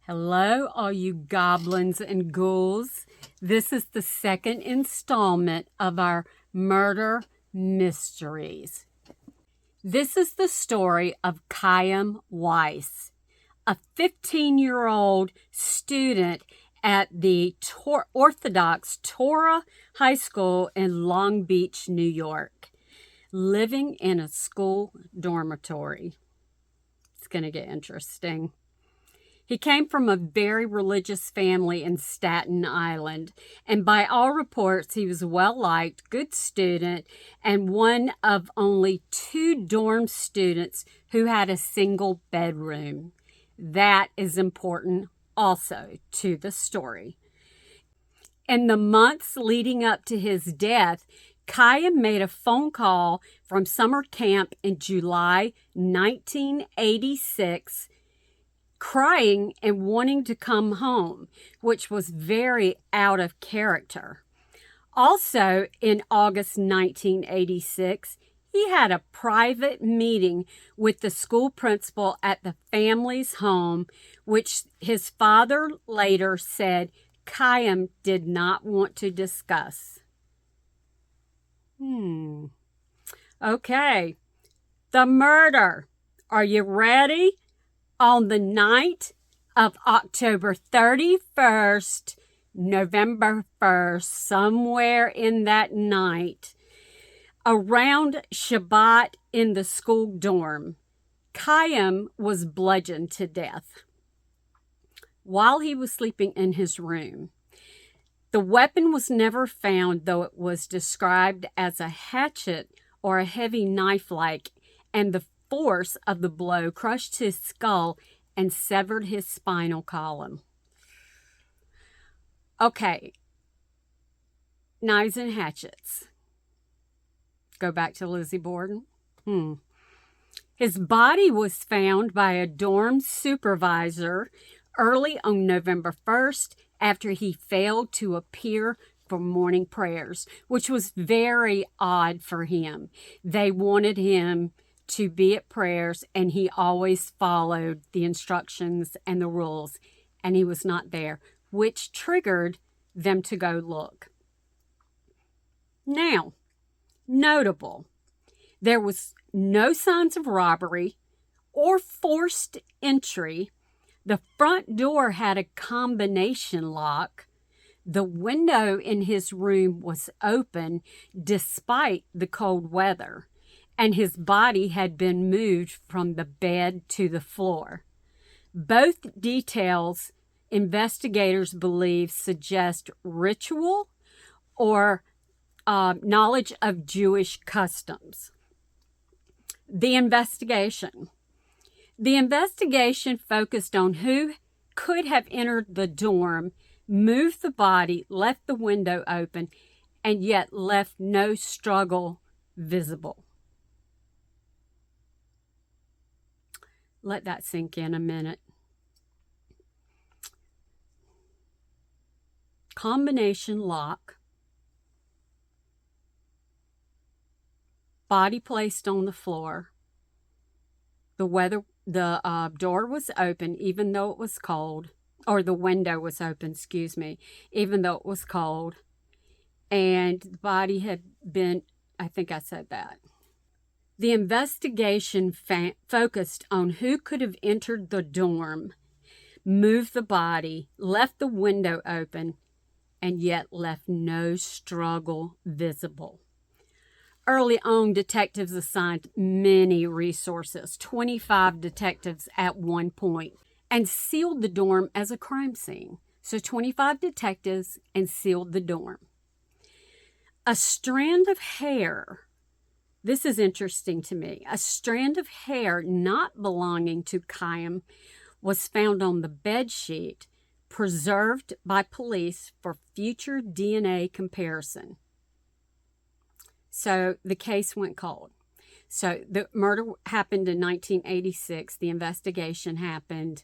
Hello, all you goblins and ghouls. This is the second installment of our murder mysteries. This is the story of Chaim Weiss, a 15-year-old student at the Orthodox Torah High School in Long Beach, New York, living in a school dormitory. It's going to get interesting. He came from a very religious family in Staten Island, and by all reports, he was a well-liked, good student, and one of only 2 dorm students who had a single bedroom. That is important also to the story. In the months leading up to his death, Chaim made a phone call from summer camp in July 1986, crying and wanting to come home, which was very out of character. Also, in August 1986, he had a private meeting with the school principal at the family's home, which his father later said Chaim did not want to discuss. Okay, the murder. Are you ready? On the night of October 31st, November 1st, somewhere in that night, around Shabbat in the school dorm, Chaim was bludgeoned to death while he was sleeping in his room. The weapon was never found, though it was described as a hatchet or a heavy knife-like, and the force of the blow crushed his skull and severed his spinal column. Okay, knives and hatchets. Go back to Lizzie Borden. His body was found by a dorm supervisor early on November 1st after he failed to appear for morning prayers, which was very odd for him. They wanted him to be at prayers, and he always followed the instructions and the rules, and he was not there, which triggered them to go look. Now, notable, there was no signs of robbery or forced entry. The front door had a combination lock. The window in his room was open despite the cold weather, and his body had been moved from the bed to the floor. Both details investigators believe suggest ritual or knowledge of Jewish customs. The investigation focused on who could have entered the dorm, moved the body, left the window open, and yet left no struggle visible. Let that sink in a minute. Combination lock. Body placed on the floor. The door was open even though it was cold. Or the window was open, even though it was cold. And the body had been, I think I said that. The investigation focused on who could have entered the dorm, moved the body, left the window open, and yet left no struggle visible. Early on, detectives assigned many resources, 25 detectives at one point, and sealed the dorm as a crime scene. So 25 detectives and sealed the dorm. A strand of hair. This is interesting to me. A strand of hair not belonging to Chaim was found on the bedsheet, preserved by police for future DNA comparison. So the case went cold. So the murder happened in 1986. The investigation happened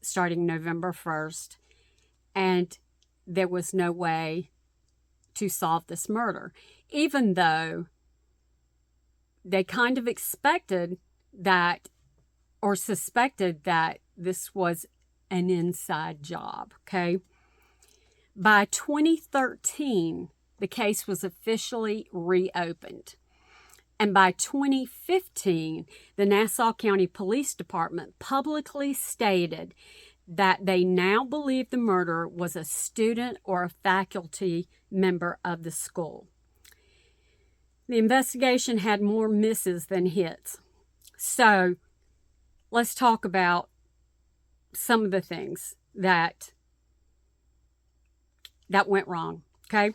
starting November 1st, and there was no way to solve this murder, even though they kind of expected that or suspected that this was an inside job, okay? By 2013, the case was officially reopened. And by 2015, the Nassau County Police Department publicly stated that they now believe the murderer was a student or a faculty member of the school. The investigation had more misses than hits. So let's talk about some of the things that went wrong, okay?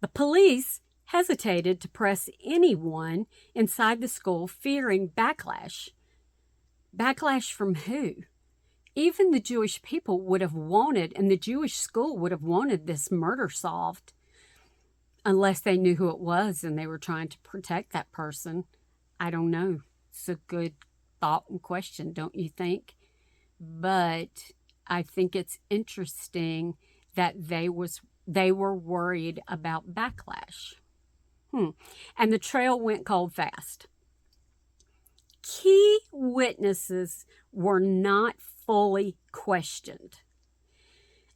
The police hesitated to press anyone inside the school, fearing backlash. Backlash from who? Even the Jewish people would have wanted, and the Jewish school would have wanted this murder solved, unless they knew who it was and they were trying to protect that person. I don't know. It's a good thought and question, don't you think? But I think it's interesting that they were worried about backlash. And the trail went cold fast. Key witnesses were not fully questioned,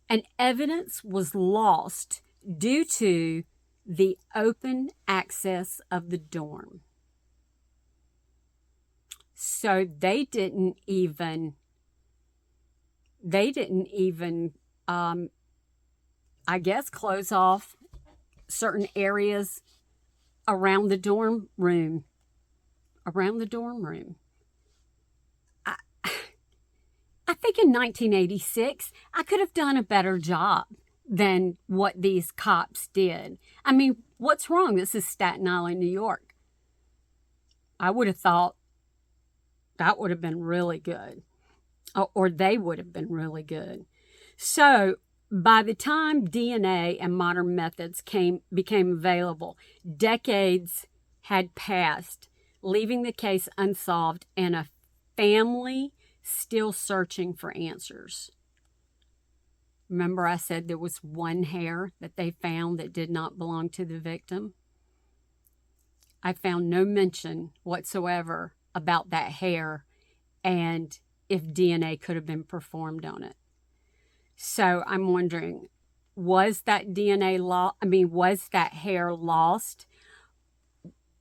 and evidence was lost due to the open access of the dorm. So they didn't even I guess, close off certain areas around the dorm room. I think in 1986, I could have done a better job than what these cops did. I mean, what's wrong? This is Staten Island, New York. I would have thought that would have been really good, or they would have been really good. So by the time DNA and modern methods became available, decades had passed, leaving the case unsolved and a family still searching for answers. Remember I said there was one hair that they found that did not belong to the victim? I found no mention whatsoever about that hair and if DNA could have been performed on it. So I'm wondering, was that was that hair lost?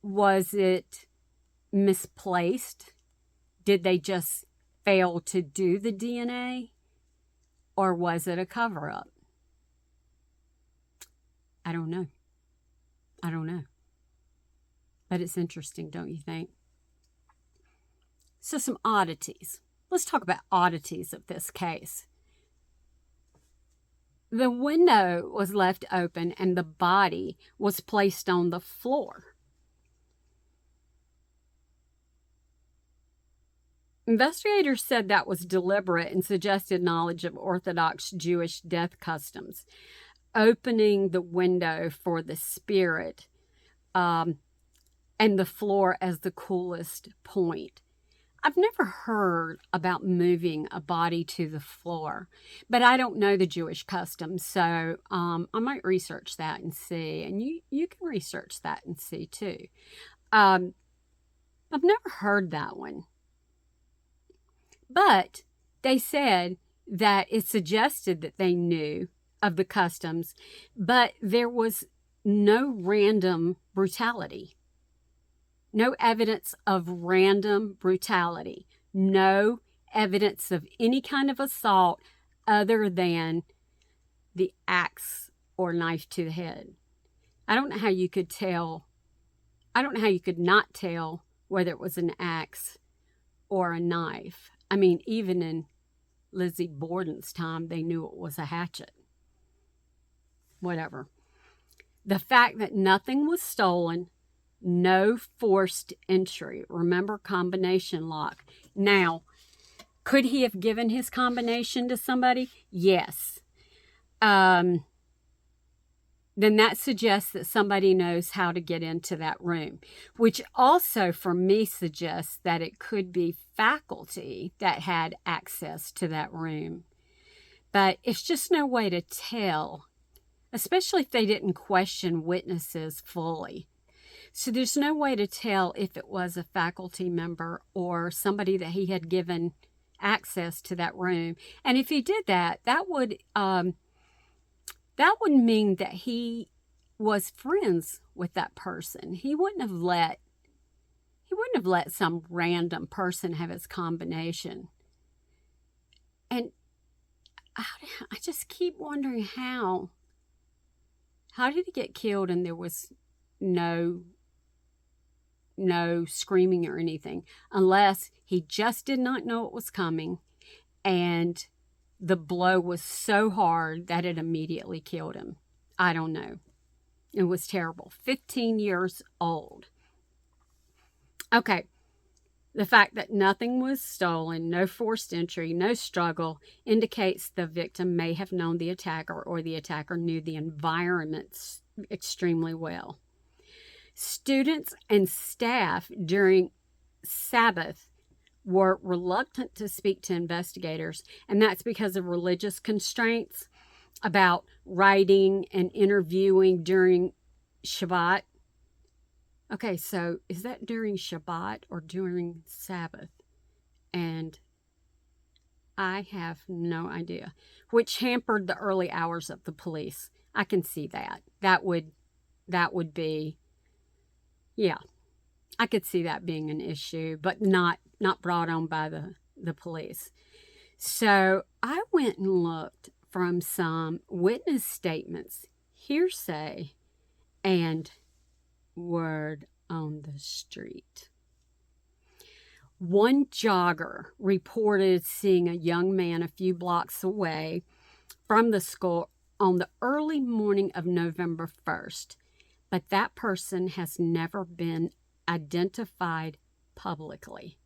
Was it misplaced? Did they just fail to do the DNA? Or was it a cover-up? I don't know. But it's interesting, don't you think? So some oddities. Let's talk about oddities of this case. The window was left open and the body was placed on the floor. Investigators said that was deliberate and suggested knowledge of Orthodox Jewish death customs, opening the window for the spirit and the floor as the coolest point. I've never heard about moving a body to the floor, but I don't know the Jewish customs, so I might research that and see, and you can research that and see too. I've never heard that one. But they said that it suggested that they knew of the customs, but there was no random brutality. No evidence of random brutality. No evidence of any kind of assault other than the axe or knife to the head. I don't know how you could tell. I don't know how you could not tell whether it was an axe or a knife. I mean, even in Lizzie Borden's time, they knew it was a hatchet. Whatever. The fact that nothing was stolen, no forced entry. Remember, combination lock. Now, could he have given his combination to somebody? Yes. Then that suggests that somebody knows how to get into that room, which also for me suggests that it could be faculty that had access to that room. But it's just no way to tell, especially if they didn't question witnesses fully. So there's no way to tell if it was a faculty member or somebody that he had given access to that room. And if he did that, that would mean that he was friends with that person. He wouldn't have let some random person have his combination. And I just keep wondering how did he get killed and there was no screaming or anything, unless he just did not know it was coming and the blow was so hard that it immediately killed him. I don't know. It was terrible. 15 years old. Okay. The fact that nothing was stolen, no forced entry, no struggle, indicates the victim may have known the attacker or the attacker knew the environment extremely well. Students and staff during Sabbath were reluctant to speak to investigators, and that's because of religious constraints about writing and interviewing during Shabbat. Okay, so is that during Shabbat or during Sabbath? And I have no idea, which hampered the early hours of the police. I can see that. That would be, yeah, I could see that being an issue, but not brought on by the police. So I went and looked from some witness statements, hearsay, and word on the street. One jogger reported seeing a young man a few blocks away from the school on the early morning of November 1st, but that person has never been identified publicly.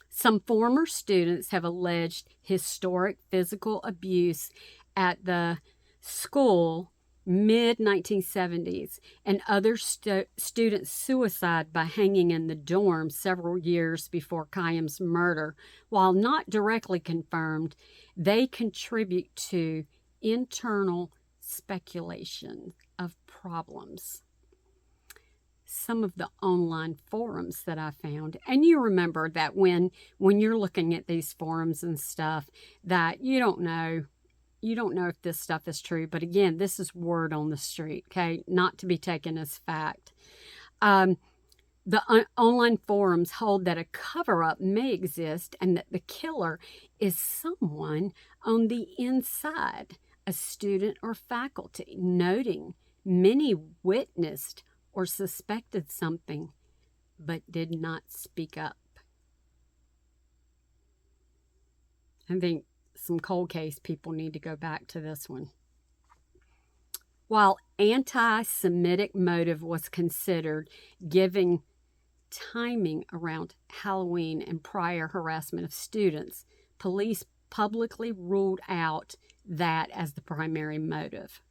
Some former students have alleged historic physical abuse at the school mid-1970s and other student suicide by hanging in the dorm several years before Chaim's murder. While not directly confirmed, they contribute to internal speculation of problems. Some of the online forums that I found, and you remember that when you're looking at these forums and stuff, that you don't know if this stuff is true, but again, this is word on the street, okay, not to be taken as fact. The online forums hold that a cover-up may exist and that the killer is someone on the inside, a student or faculty, noting many witnessed or suspected something but did not speak up. I think some cold case people need to go back to this one. While anti-Semitic motive was considered, giving timing around Halloween and prior harassment of students, police publicly ruled out that as the primary motive.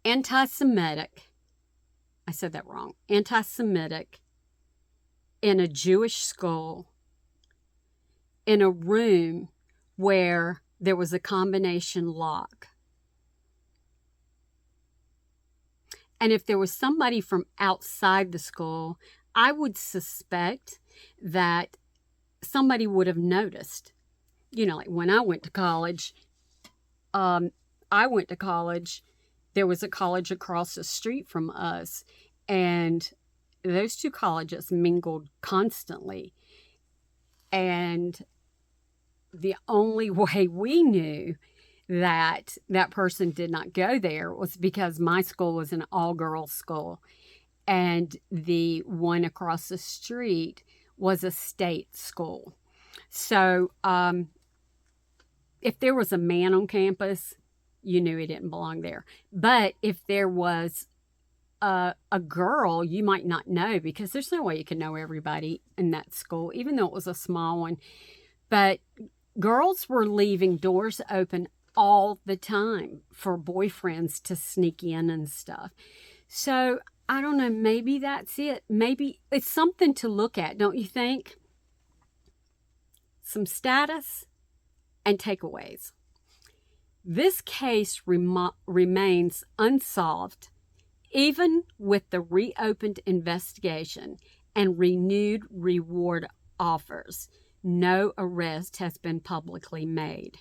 Anti-Semitic, I said that wrong, anti-Semitic in a Jewish school, in a room where there was a combination lock. And if there was somebody from outside the school, I would suspect that somebody would have noticed. You know, like when I went to college, there was a college across the street from us, and those two colleges mingled constantly. And the only way we knew that that person did not go there was because my school was an all-girls school, and the one across the street was a state school. So if there was a man on campus, you knew he didn't belong there. But if there was a girl, you might not know, because there's no way you can know everybody in that school, even though it was a small one. But girls were leaving doors open all the time for boyfriends to sneak in and stuff. So I don't know, maybe that's it. Maybe it's something to look at, don't you think? Some status and takeaways. This case remains unsolved Even with the reopened investigation and renewed reward offers, no arrest has been publicly made.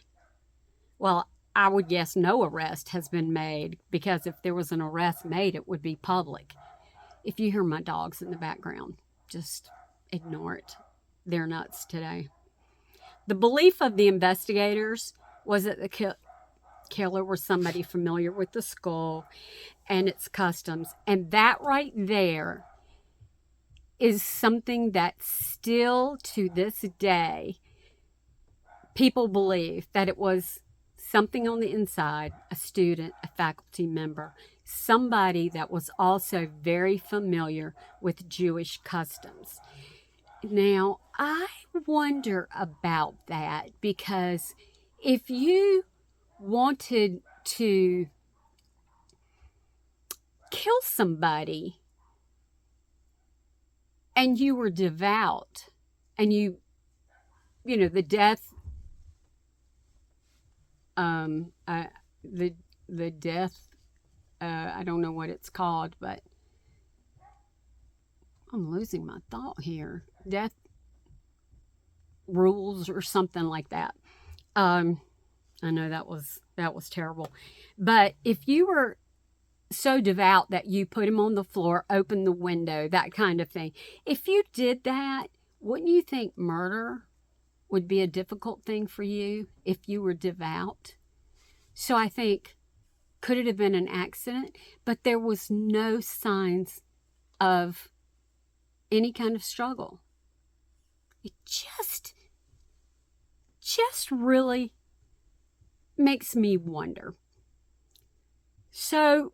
Well, I would guess no arrest has been made, because if there was an arrest made, it would be public. If you hear my dogs in the background, just ignore it. They're nuts today. The belief of the investigators was that the killer was somebody familiar with the skull and its customs. And that right there is something that still to this day, people believe that it was something on the inside, a student, a faculty member, somebody that was also very familiar with Jewish customs. Now, I wonder about that, because if you wanted to kill somebody and you were devout and you know, the death, the death, I don't know what it's called, but I'm losing my thought here. Death rules or something like that. I know that was terrible. But if you were so devout that you put him on the floor, open the window, that kind of thing, if you did that, wouldn't you think murder would be a difficult thing for you if you were devout? So I think, could it have been an accident? But there was no signs of any kind of struggle. It just really makes me wonder. So,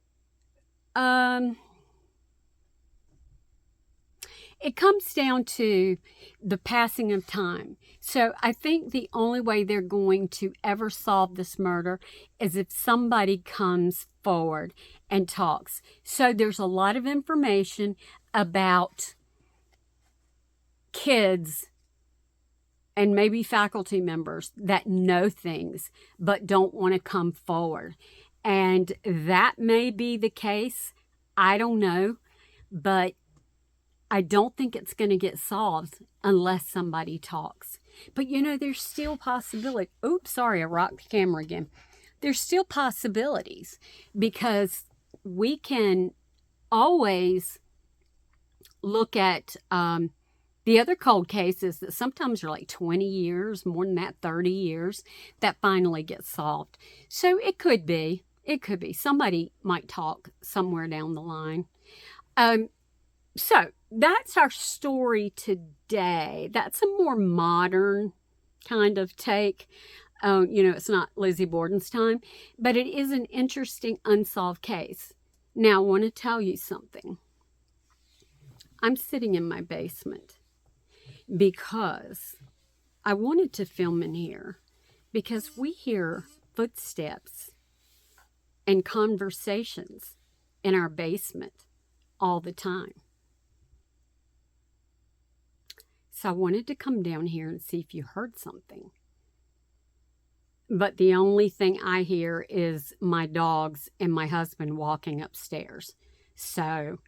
it comes down to the passing of time. So I think the only way they're going to ever solve this murder is if somebody comes forward and talks. So there's a lot of information about kids and maybe faculty members that know things but don't want to come forward. And that may be the case. I don't know. But I don't think it's going to get solved unless somebody talks. But you know, there's still possibility. Oops, sorry, I rocked the camera again. There's still possibilities, because we can always look at the other cold cases that sometimes are like 20 years, more than that, 30 years, that finally get solved. So it could be. Somebody might talk somewhere down the line. So that's our story today. That's a more modern kind of take. You know, it's not Lizzie Borden's time, but it is an interesting unsolved case. Now, I want to tell you something. I'm sitting in my basement because I wanted to film in here, because we hear footsteps and conversations in our basement all the time. So I wanted to come down here and see if you heard something. But the only thing I hear is my dogs and my husband walking upstairs. So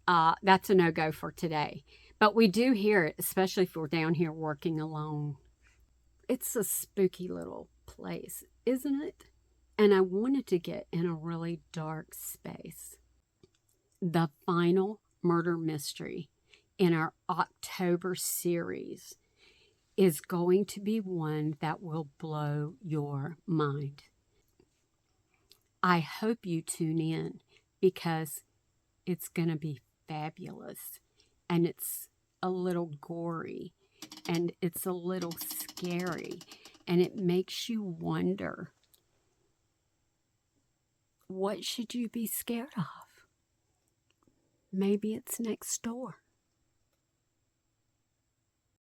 that's a no-go for today. But we do hear it, especially if we're down here working alone. It's a spooky little place, isn't it? And I wanted to get in a really dark space. The final murder mystery in our October series is going to be one that will blow your mind. I hope you tune in, because it's going to be fabulous, and it's a little gory, and it's a little scary, and it makes you wonder, what should you be scared of? Maybe it's next door.